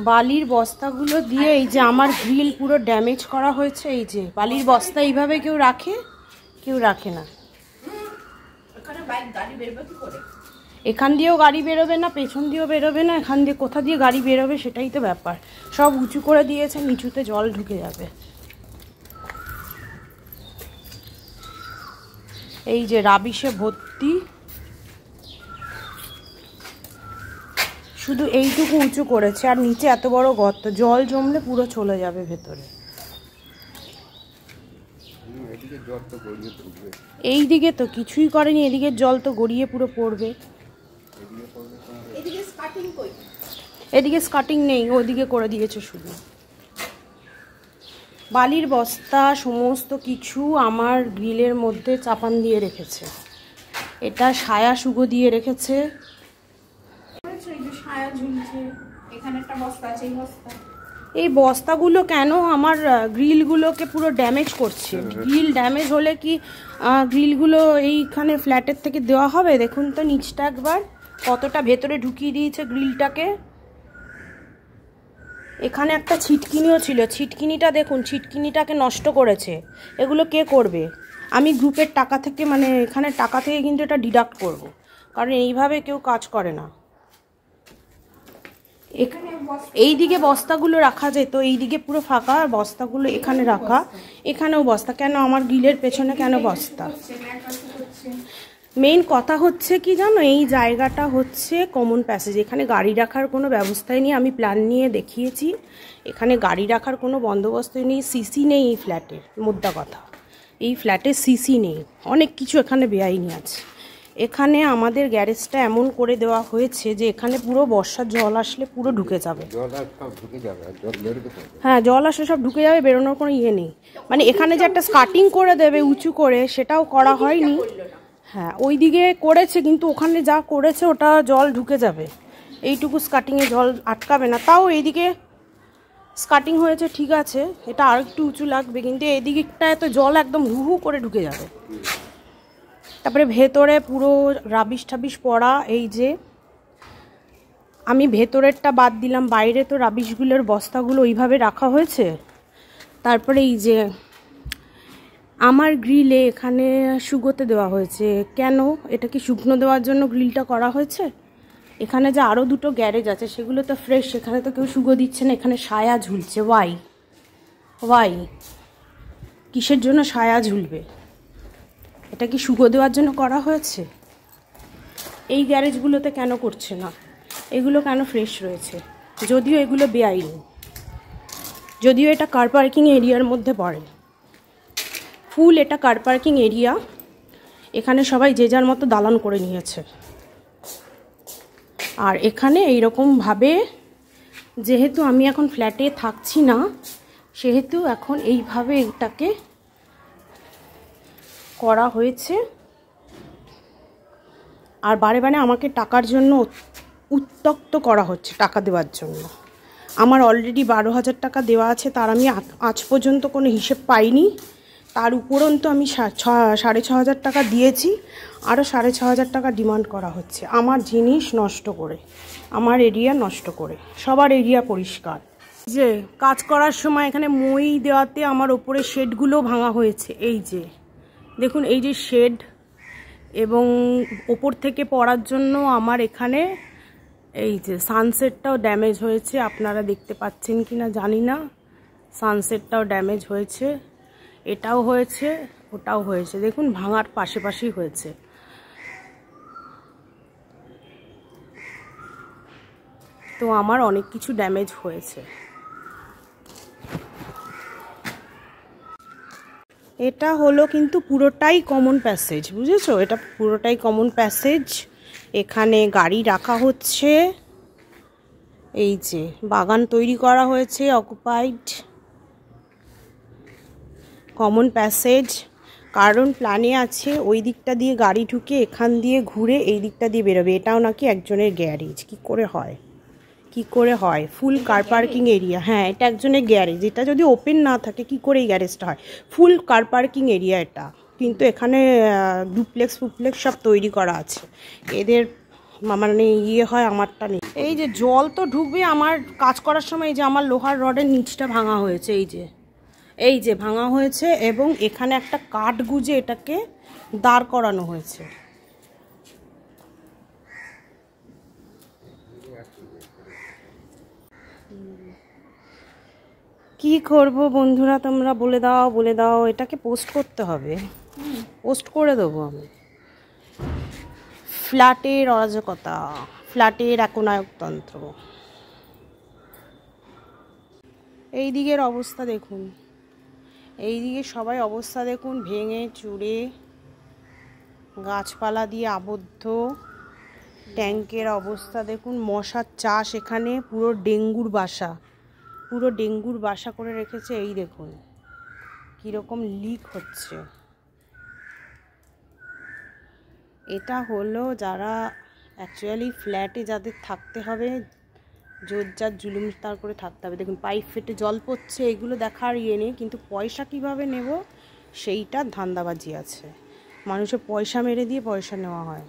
বালির বস্তাগুলো দিয়ে এই যে আমার গ্রিল পুরো ড্যামেজ করা হয়েছে। এই যে বালির বস্তা এইভাবে কেউ রাখে? কেউ রাখে না। এখান দিয়েও গাড়ি বেরোবে না, পেছন দিয়েও বেরোবে না, এখান দিয়ে কোথা দিয়ে গাড়ি বেরোবে সেটাই তো ব্যাপার। সব উঁচু করে দিয়েছে, নিচুতে জল ঢুকে যাবে। এই যে রাবিশে ভর্তি, শুধু এইটুকু উঁচু করেছে আর নিচে এত বড় গর্ত, জল জমলে পুরো চলে যাবে ভেতরে। এই দিকে তো কিছুই করেনি, এদিকে জল তো গড়িয়ে পুরো পড়বে। এদিকে স্কাটিং নেই, ওদিকে করে দিয়েছে শুধু। বালির বস্তা সমস্ত কিছু আমার গ্রিলের মধ্যে চাপান দিয়ে রেখেছে। এটা সায়া সুগো দিয়ে রেখেছে। এই বস্তাগুলো কেন আমার গ্রিলগুলোকে পুরো ড্যামেজ করছে? গ্রিল ড্যামেজ হলে কি গ্রিলগুলো এইখানে ফ্ল্যাটের থেকে দেওয়া হবে? দেখুন তো নিচটা একবার কতটা ভেতরে ঢুকিয়ে দিয়েছে গ্রিলটাকে। এখানে একটা ছিটকিনিও ছিল, ছিটকিনিটা দেখুন, ছিটকিনিটাকে নষ্ট করেছে। এগুলো কে করবে? আমি গ্রুপের টাকা থেকে, মানে এখানে টাকা থেকে কিন্তু এটা ডিডাক্ট করব, কারণ এইভাবে কেউ কাজ করে না। এখানে এই দিকে বস্তাগুলো রাখা যেত, এই দিকে পুরো ফাঁকা, আর বস্তাগুলো এখানে রাখা। এখানেও বস্তা কেন? আমার গ্রিলের পেছনে কেন বস্তা? মেইন কথা হচ্ছে কি জানো, এই জায়গাটা হচ্ছে কমন প্যাসেজ, এখানে গাড়ি রাখার কোনো ব্যবস্থাই নেই। আমি প্ল্যান নিয়ে দেখিয়েছি, এখানে গাড়ি রাখার কোনো বন্দোবস্ত নেই। সিসি নেই এই ফ্ল্যাটের, মোদ্দা কথা এই ফ্ল্যাটে সিসি নেই। অনেক কিছু এখানে বেআইনি আছে। এখানে আমাদের গ্যারেজটা এমন করে দেওয়া হয়েছে যে এখানে পুরো বর্ষার জল আসলে পুরো ঢুকে যাবে। হ্যাঁ, জল আসলে সব ঢুকে যাবে, বেরোনোর কোনো ইয়ে নেই। মানে এখানে যে একটা স্কাটিং করে দেবে উঁচু করে, সেটাও করা হয়নি। হ্যাঁ, ওই দিকে করেছে, কিন্তু ওখানে যা করেছে ওটা জল ঢুকে যাবে। এইটুকু স্কাটিংয়ে জল আটকাবে না। তাও এইদিকে স্কাটিং হয়েছে ঠিক আছে, এটা আর একটু উঁচু লাগবে, কিন্তু এদিকটায় তো জল একদম হু হু করে ঢুকে যাবে। তারপরে ভেতরে পুরো রাবিশ টাবিশ পড়া। এই যে আমি ভেতরেরটা বাদ দিলাম, বাইরে তো রাবিশগুলোর বস্তাগুলো ওইভাবে রাখা হয়েছে। তারপরে এই যে আমার গ্রিলে এখানে শুকোতে দেওয়া হয়েছে। কেন? এটা কি শুকনো দেওয়ার জন্য গ্রিলটা করা হয়েছে? এখানে যে আরও দুটো গ্যারেজ আছে সেগুলো তো ফ্রেশ, সেখানে তো কেউ শুকো দিচ্ছে না, এখানে সায়া ঝুলছে। ওয়াই কিসের জন্য সায়া ঝুলবে? এটা কি শুকো দেওয়ার জন্য করা হয়েছে? এই গ্যারেজগুলোতে কেন করছে না? এগুলো কেন ফ্রেশ রয়েছে? যদিও এগুলো বেআইনি, যদিও এটা কার পার্কিং এরিয়ার মধ্যে পড়ে, ফুল এটা কার পার্কিং এরিয়া। এখানে সবাই যে যার মতো দালান করে নিয়েছে। আর এখানে এইরকমভাবে, যেহেতু আমি এখন ফ্ল্যাটে থাকছি না, সেহেতু এখন এইভাবে এটাকে করা হয়েছে। আর বারে বারে আমাকে টাকার জন্য উত্ত্যক্ত করা হচ্ছে, টাকা দেওয়ার জন্য। আমার অলরেডি 12,000 টাকা দেওয়া আছে, তার আমি আজ পর্যন্ত কোনো হিসেব পাইনি। তার উপরন্তু আমি 6,500 টাকা দিয়েছি, আরও 6,500 টাকা ডিমান্ড করা হচ্ছে আমার জিনিস নষ্ট করে, আমার এরিয়া নষ্ট করে। সবার এরিয়া পরিষ্কার। যে কাজ করার সময় এখানে মই দেওয়াতে আমার ওপরে শেডগুলো ভাঙা হয়েছে। এই যে দেখুন, এই যে শেড, এবং ওপর থেকে পড়ার জন্য আমার এখানে এই যে সানসেটটাও ড্যামেজ হয়েছে। আপনারা দেখতে পাচ্ছেন কি না জানি না, সানসেটটাও ড্যামেজ হয়েছে, এটাও হয়েছে, ওটাও হয়েছে। দেখুন ভাঙার পাশাপাশি হয়েছে। তো আমার অনেক কিছু ড্যামেজ হয়েছে। এটা হলো কিন্তু পুরোটাই কমন প্যাসেজ, বুঝেছো? এটা পুরোটাই কমন প্যাসেজ। এখানে গাড়ি রাখা হচ্ছে। এই যে বাগান তৈরি করা হয়েছে, অকুপাইড কমন প্যাসেজ। কারণ প্ল্যানে আছে ওই দিকটা দিয়ে গাড়ি ঢুকে এখান দিয়ে ঘুরে এই দিকটা দিয়ে বেরোবে। এটাও নাকি একজনের গ্যারেজ। কি করে হয়? কি করে হয়? ফুল কার পার্কিং এরিয়া। হ্যাঁ, এটা একজনের গ্যারেজ। এটা যদি ওপেন না থাকে কি করে এই গ্যারেজটা হয়? ফুল কার পার্কিং এরিয়া এটা, কিন্তু এখানে ডুপ্লেক্স ফুপ্লেক্স সব তৈরি করা আছে। এদের মানে ইয়ে হয়, আমারটা নেই। এই যে জল তো ঢুকবে আমার কাজ করার সময়। এই যে আমার লোহার রডের নিচটা ভাঙা হয়েছে, এই যে ভাঙা হয়েছে, এবং এখানে একটা কাঠ গুজে এটাকে দাঁড় করানো হয়েছে। কি করব বন্ধুরা, তোমরা বলে দাও। এটাকে পোস্ট করতে হবে, পোস্ট করে দেবো আমি। ফ্ল্যাটের অরাজকতা, ফ্ল্যাটের একনায়কতন্ত্র। এই দিকের অবস্থা দেখুন, এই দিকে সবাই অবস্থা দেখুন, ভেঙে চুরে গাছপালা দিয়ে আবদ্ধ। ট্যাঙ্কের অবস্থা দেখুন, মশার চাষ এখানে, পুরো ডেঙ্গুর বাসা করে রেখেছে। এই দেখুন কীরকম লিক হচ্ছে। এটা হলো যারা অ্যাকচুয়ালি ফ্ল্যাটে যাদের থাকতে হবে, জোরজার জুলুম তার করে থাকতে হবে। দেখুন পাইপ ফেটে জল পড়ছে, এগুলো দেখার ইয়ে নেই, কিন্তু পয়সা কিভাবে নেব সেইটার ধান্দাবাজি আছে। মানুষের পয়সা মেরে দিয়ে পয়সা নেওয়া হয়।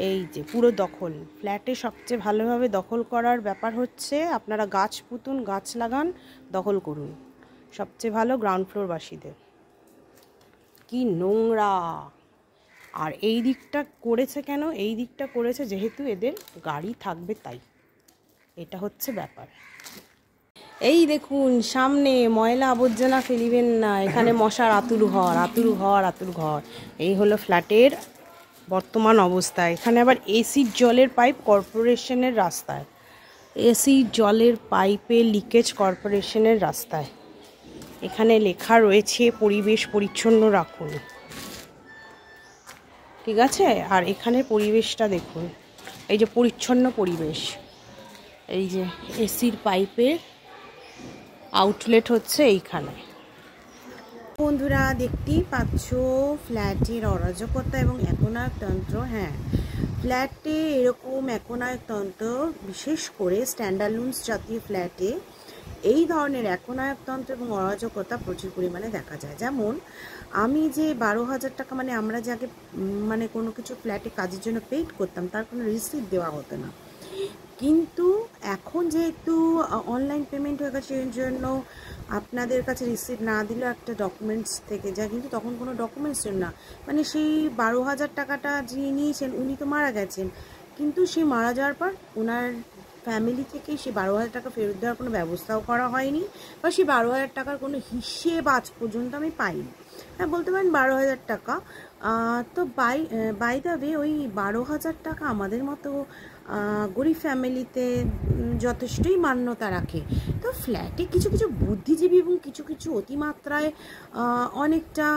এই যে পুরো দখল। ফ্ল্যাটে সবচেয়ে ভালোভাবে দখল করার ব্যাপার হচ্ছে আপনারা গাছ পুতুন, গাছ লাগান, দখল করুন, সবচেয়ে ভালো গ্রাউন্ড ফ্লোরবাসীদের। কি নোংরা! আর এই দিকটা করেছে কেন? এই দিকটা করেছে যেহেতু এদের গাড়ি থাকবে, তাই। এটা হচ্ছে ব্যাপার। এই দেখুন সামনে, ময়লা আবর্জনা ফেলিবেন না, এখানে মশার আতুর ঘর। এই হলো ফ্ল্যাটের বর্তমান অবস্থা। এখানে আবার এসির জলের পাইপ কর্পোরেশনের রাস্তায়, এসির জলের পাইপে লিকেজ কর্পোরেশনের রাস্তায়। এখানে লেখা রয়েছে পরিবেশ পরিচ্ছন্ন রাখুন, ঠিক আছে। আর এখানে পরিবেশটা দেখুন, এই যে পরিচ্ছন্ন পরিবেশ। এই যে এসির পাইপের আউটলেট হচ্ছে এইখানে। বন্ধুরা দেখতেই পাচ্ছ ফ্ল্যাটের অরাজকতা এবং একনায়কতন্ত্র। হ্যাঁ, ফ্ল্যাটে এরকম একনায়কতন্ত্র, বিশেষ করে স্ট্যান্ডার্ড জাতীয় ফ্ল্যাটে এই ধরনের একনায়কতন্ত্র এবং অরাজকতা প্রচুর পরিমাণে দেখা যায়। যেমন আমি যে 12,000 টাকা, মানে আমরা যে আগে মানে কোনো কিছু ফ্ল্যাটে কাজের জন্য পেইড করতাম, তার কোনো রিসিপ্ট দেওয়া হতো না। কিন্তু এখন যেহেতু অনলাইন পেমেন্ট হয়ে গেছে, এর জন্য আপনাদের কাছে রিসিপ্ট না দিলেও একটা ডকুমেন্টস থেকে যায়, কিন্তু তখন কোনো ডকুমেন্টস ছিল না। মানে সেই 12,000 টাকাটা যিনি নিয়েছেন উনি তো মারা গেছেন, কিন্তু সেই মারা যাওয়ার পর ওনার ফ্যামিলি থেকে সেই 12,000 টাকা ফেরত দেওয়ার কোনো ব্যবস্থাও করা হয়নি, বা সেই 12,000 টাকার কোনো হিসেব আজ পর্যন্ত আমি পাইনি। হ্যাঁ, বলতে পারেন 12,000 টাকা। তো বাই দ্য ওয়ে, ওই 12,000 টাকা আমাদের মতো গরিব ফ্যামিলিতে যথেষ্টই মান্যতা রাখে। তো ফ্ল্যাটে কিছু কিছু বুদ্ধিজীবী এবং কিছু কিছু অতিমাত্রায় অনেকটা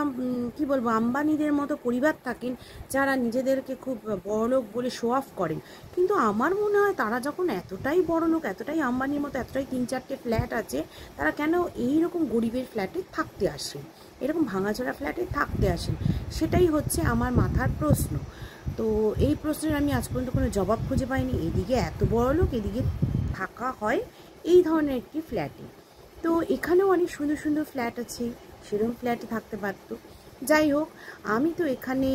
কি বলবো, আম্বানিদের মতো পরিবার থাকেন, যারা নিজেদেরকে খুব বড়লোক বলে শো অফ করেন। কিন্তু আমার মনে হয় তারা যখন এতটাই বড়লোক, এতটাই আম্বানির মতো, এতটাই 3-4টে ফ্ল্যাট আছে, তারা কেন এইরকম গরিবের ফ্ল্যাটে থাকতে আসে, এরকম ভাঙাচোরা ফ্ল্যাটে থাকতে আসেন, সেটাই হচ্ছে আমার মাথার প্রশ্ন। তো এই প্রশ্নের আমি আজ পর্যন্ত কোনো জবাব খুঁজে পাইনি। এদিকে এত বড় লোক, এদিকে থাকা হয় এই ধরনের একটি ফ্ল্যাটে। তো এখানেও অনেক সুন্দর সুন্দর ফ্ল্যাট আছে, সেরকম ফ্ল্যাটে থাকতে পারত। যাই হোক, আমি তো এখানে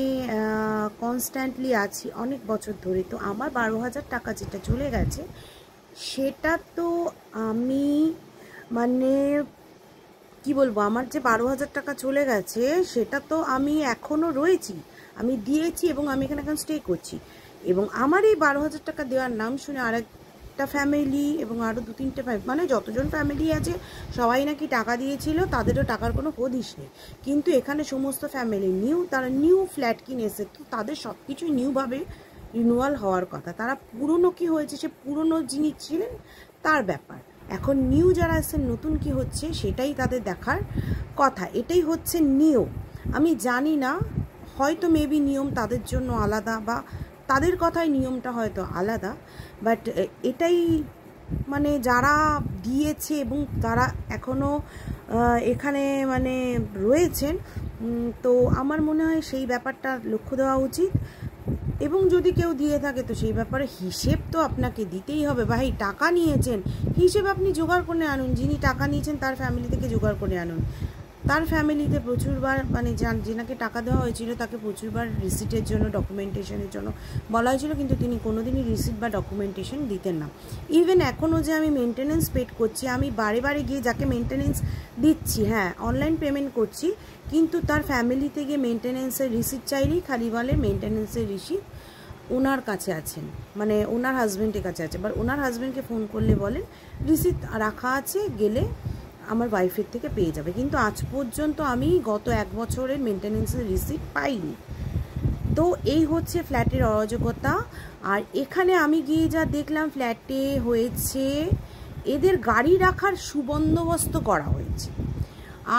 কনস্ট্যান্টলি আছি অনেক বছর ধরে। তো আমার 12,000 টাকা যেটা চলে গেছে, সেটা তো আমি মানে কি বলবো, আমার যে 12,000 টাকা চলে গেছে সেটা তো আমি এখনও রয়েছি, আমি দিয়েছি এবং আমি এখানে এখন স্টে করছি। এবং আমার এই 12,000 টাকা দেওয়ার নাম শুনে আরেকটা ফ্যামিলি এবং আরও 2-3টে মানে যতজন ফ্যামিলি আছে সবাই নাকি টাকা দিয়েছিল, তাদেরও টাকার কোনো হদিশ নেই। কিন্তু এখানে সমস্ত ফ্যামিলি তারা নিউ ফ্ল্যাট কিনেছে, তো তাদের সব কিছুই নিউভাবে রিনিউয়াল হওয়ার কথা। তারা পুরনো কি হয়েছে, সে পুরনো যিনি ছিলেন তার ব্যাপার। এখন নিউ যারা আসছেন, নতুন কি হচ্ছে সেটাই তাদের দেখার কথা। এটাই হচ্ছে নিয়ম। আমি জানি না, হয়তো মেবি নিয়ম তাদের জন্য আলাদা, বা তাদের কথায় নিয়মটা হয়তো আলাদা, বাট এটাই মানে যারা দিয়েছে এবং তারা এখনও এখানে মানে রয়েছেন, তো আমার মনে হয় সেই ব্যাপারটা লক্ষ্য দেওয়া উচিত। এবং যদি কেউ দিয়ে থাকে তো সেই ব্যাপারে হিসেব তো আপনাকে দিতেই হবে। ভাই টাকা নিয়েছেন, হিসেব আপনি জোগাড় করে আনুন, যিনি টাকা নিয়েছেন তার ফ্যামিলি থেকে জোগাড় করে আনুন। তার ফ্যামিলিতে প্রচুরবার মানে যেনাকে টাকা দেওয়া হয়েছিল তাকে প্রচুরবার রিসিটের জন্য, ডকুমেন্টেশনের জন্য বলা হয়েছিল, কিন্তু তিনি কোনোদিনই রিসিট বা ডকুমেন্টেশন দিতেন না। ইভেন এখনও যে আমি মেনটেনেন্স পেড করছি, আমি বারে বারে গিয়ে যাকে মেনটেনেন্স দিচ্ছি, হ্যাঁ অনলাইন পেমেন্ট করছি, কিন্তু তার ফ্যামিলিতে গিয়ে মেনটেনেন্সের রিসিট চাইলেই খালি বলে মেনটেনেন্সের রিসিট ওনার কাছে আছেন, মানে ওনার হাজব্যান্ডের কাছে আছে। বাট ওনার হাজব্যান্ডকে ফোন করলে বলেন রিসিট রাখা আছে, গেলে আমার ওয়াইফের থেকে পেয়ে যাবে। কিন্তু আজ পর্যন্ত আমি গত 1 বছরের মেনটেনেন্সের রিসিট পাইনি। তো এই হচ্ছে ফ্ল্যাটের অরাজকতা। আর এখানে আমি গিয়ে যা দেখলাম, ফ্ল্যাটে হয়েছে এদের গাড়ি রাখার সুবন্দোবস্ত করা হয়েছে,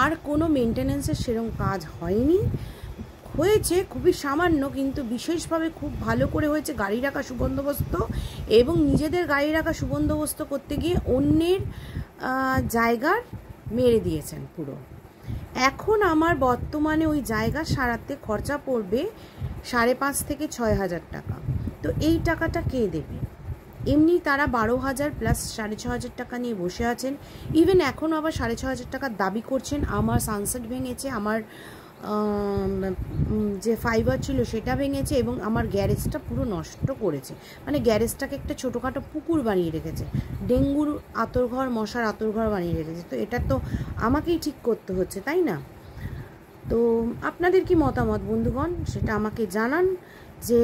আর কোনো মেনটেনেন্সের সেরকম কাজ হয়নি। হয়েছে খুবই সামান্য, কিন্তু বিশেষভাবে খুব ভালো করে হয়েছে গাড়ি রাখা সুবন্দোবস্ত। এবং নিজেদের গাড়ি রাখা সুবন্দোবস্ত করতে গিয়ে অন্যের জায়গার মেরে দিয়েছেন পুরো। এখন আমার বর্তমানে ওই জায়গা সারাতে খরচা পড়বে 5,500 থেকে 6,000 টাকা। তো এই টাকাটা কে দেবে? এমনি তারা 12,000 প্লাস 6,500 টাকা নিয়ে বসে আছেন। ইভেন এখনও আবার 6,500 টাকার দাবি করছেন। আমার সানসেট ভেঙেছে, আমার যে ফাইবার ছিল সেটা ভেঙেছে, এবং আমার গ্যারেজটা পুরো নষ্ট করেছে। মানে গ্যারেজটাকে একটা ছোটোখাটো পুকুর বানিয়ে রেখেছে, ডেঙ্গুর আঁতরঘর, মশার আঁতরঘর বানিয়ে রেখেছে। তো এটা তো আমাকেই ঠিক করতে হচ্ছে, তাই না? তো আপনাদের কি মতামত বন্ধুগণ, সেটা আমাকে জানান। যে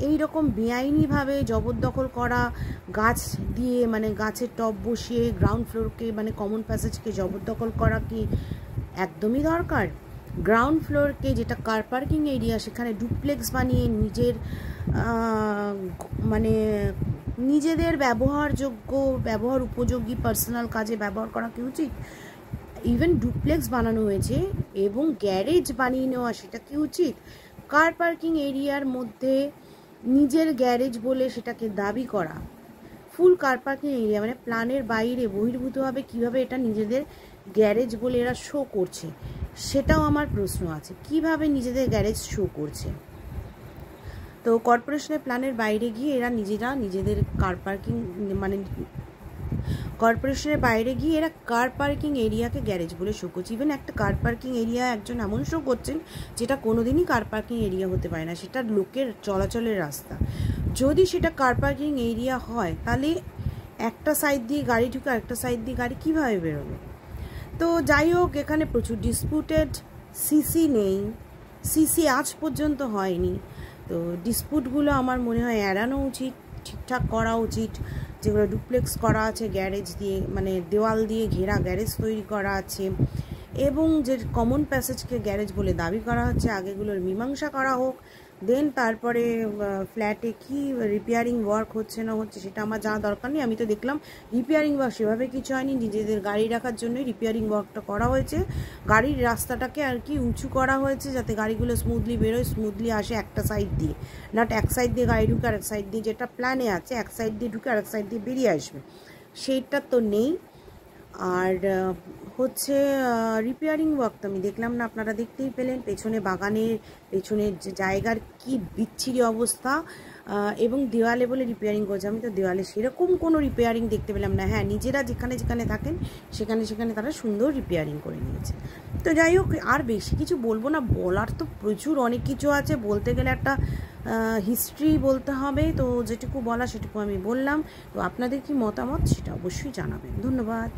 এই রকম বেআইনিভাবে জবরদখল করা, গাছ দিয়ে মানে গাছের টব বসিয়ে গ্রাউন্ড ফ্লোরকে মানে কমন প্যাসেজকে জবরদখল করা কি একদমই দরকার? গ্রাউন্ড ফ্লোরকে যেটা কার পার্কিং এরিয়া, সেখানে ডুপ্লেক্স বানিয়ে নিজের মানে নিজেদের ব্যবহারযোগ্য, ব্যবহার উপযোগী পার্সোনাল কাজে ব্যবহার করা কি উচিত? ইভেন ডুপ্লেক্স বানানো হয়েছে এবং গ্যারেজ বানিয়ে নেওয়া, সেটা কি উচিত? কার পার্কিং এরিয়ার মধ্যে নিজের গ্যারেজ বলে সেটাকে দাবি করা, ফুল কার পার্কিং এরিয়া মানে প্ল্যানের বাইরে বহির্ভূতভাবে কিভাবে এটা নিজেদের গ্যারেজ বলে এরা শো করছে, সেটাও আমার প্রশ্ন আছে। কিভাবে নিজেদের গ্যারেজ শো করছে? তো কর্পোরেশনের প্ল্যানের বাইরে গিয়ে এরা নিজেরা নিজেদের কার পার্কিং মানে কর্পোরেশনের বাইরে গিয়ে এরা কার পার্কিং এরিয়াকে গ্যারেজ বলে শো করছে। ইভেন একটা কার পার্কিং এরিয়া একজন এমন শো করছেন যেটা কোনোদিনই কার পার্কিং এরিয়া হতে পারে না, সেটা লোকের চলাচলের রাস্তা। যদি সেটা কার পার্কিং এরিয়া হয়, তাহলে একটা সাইড দিয়ে গাড়ি ঢুকে আরেকটা সাইড দিয়ে গাড়ি কীভাবে বেরোবে? তো যাই হোক, এখানে প্রচুর ডিসপুটেড, সিসি নেই, সিসি আজ পর্যন্ত হয়নি। তো ডিসপুটগুলো আমার মনে হয় এড়ানো উচিত, ঠিকঠাক করা উচিত। যেগুলো ডুপ্লেক্স করা আছে গ্যারেজ দিয়ে, মানে দেওয়াল দিয়ে ঘেরা গ্যারেজ তৈরি করা আছে, এবং যে কমন প্যাসেজকে গ্যারেজ বলে দাবি করা হচ্ছে, আগেগুলোর মীমাংসা করা হোক। দেন তারপরে ফ্ল্যাটে কি রিপেয়ারিং ওয়ার্ক হচ্ছে না হচ্ছে সেটা আমার জানা দরকার নেই। আমি তো দেখলাম রিপেয়ারিং ওয়ার্ক সেভাবে কিছু হয়নি, নিজেদের গাড়ি রাখার জন্যই রিপেয়ারিং ওয়ার্কটা করা হয়েছে। গাড়ির রাস্তাটাকে আর কি উঁচু করা হয়েছে, যাতে গাড়িগুলো স্মুথলি বেরোয়, স্মুথলি আসে একটা সাইড দিয়ে, নট এক সাইড দিয়ে গাড়ি ঢুকে আরেক সাইড দিয়ে, যেটা প্ল্যানে আছে এক সাইড দিয়ে ঢুকে আরেক সাইড দিয়ে বেরিয়ে আসবে, সেইটা তো নেই। আর হচ্ছে রিপেয়ারিং ওয়ার্ক তো আমি দেখলাম না, আপনারা দেখতেই পেলেন। পেছনে বাগানের পেছনের যে জায়গার কি বিচ্ছিরি অবস্থা, এবং দেওয়ালে বলে রিপেয়ারিং করছে। আমি তো দেওয়ালে সেরকম কোনো রিপেয়ারিং দেখতে পেলাম না। হ্যাঁ, নিজেরা যেখানে যেখানে থাকেন সেখানে সেখানে তারা সুন্দর রিপেয়ারিং করে নিয়েছে। তো যাই হোক, আর বেশি কিছু বলবো না, বলার তো প্রচুর অনেক কিছু আছে, বলতে গেলে একটা হিস্ট্রি বলতে হবে। তো যেটুকু বলা সেটুকু আমি বললাম। তো আপনাদের কি মতামত সেটা অবশ্যই জানাবেন। ধন্যবাদ।